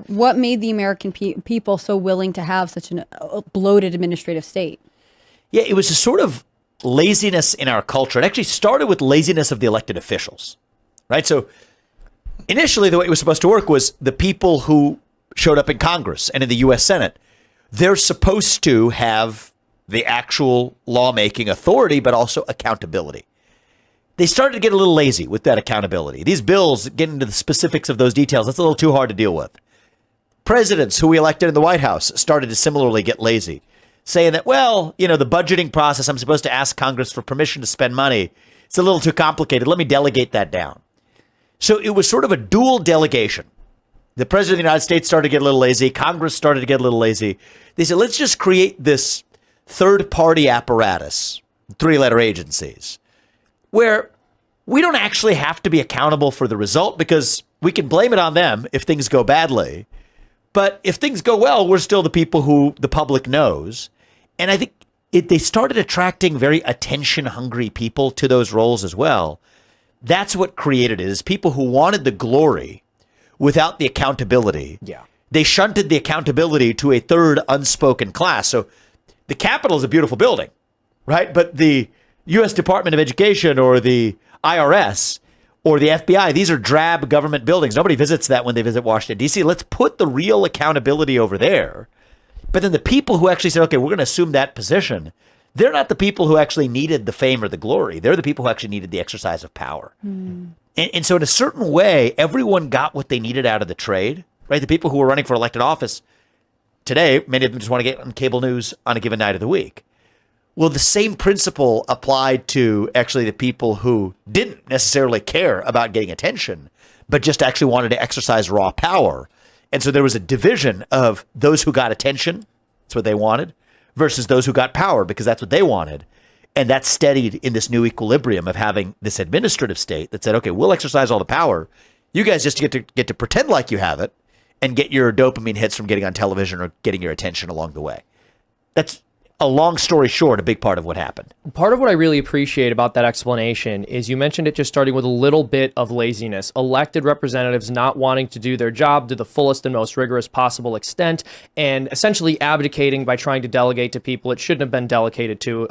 What made the American people so willing to have such a bloated administrative state? Yeah, it was a sort of laziness in our culture. It actually started with laziness of the elected officials, right? So initially, the way it was supposed to work was the people who showed up in Congress and in the U.S. Senate, they're supposed to have the actual lawmaking authority, but also accountability. They started to get a little lazy with that accountability. These bills, get into the specifics of those details, that's a little too hard to deal with. Presidents who we elected in the White House started to similarly get lazy, saying that, well, you know, the budgeting process, I'm supposed to ask Congress for permission to spend money. It's a little too complicated. Let me delegate that down. So it was sort of a dual delegation. The president of the United States started to get a little lazy. Congress started to get a little lazy. They said, let's just create this third-party apparatus, three-letter agencies, where we don't actually have to be accountable for the result because we can blame it on them if things go badly. But if things go well, we're still the people who the public knows. And I think they started attracting very attention-hungry people to those roles as well. That's what created it, is people who wanted the glory without the accountability. Yeah. They shunted the accountability to a third unspoken class. So the Capitol is a beautiful building, right? But the U.S. Department of Education or the IRS or the FBI, these are drab government buildings. Nobody visits that when they visit Washington, D.C. Let's put the real accountability over there. But then the people who actually said, okay, we're going to assume that position, they're not the people who actually needed the fame or the glory. They're the people who actually needed the exercise of power. And so in a certain way, everyone got what they needed out of the trade, right? The people who were running for elected office today, many of them just want to get on cable news on a given night of the week. Well, the same principle applied to actually the people who didn't necessarily care about getting attention, but just actually wanted to exercise raw power. And so there was a division of those who got attention, that's what they wanted, versus those who got power because that's what they wanted. And that steadied in this new equilibrium of having this administrative state that said, okay, we'll exercise all the power. You guys just get to pretend like you have it and get your dopamine hits from getting on television or getting your attention along the way. That's a long story short, a big part of what happened. Part of what I really appreciate about that explanation is you mentioned it just starting with a little bit of laziness, elected representatives not wanting to do their job to the fullest and most rigorous possible extent, and essentially abdicating by trying to delegate to people it shouldn't have been delegated to.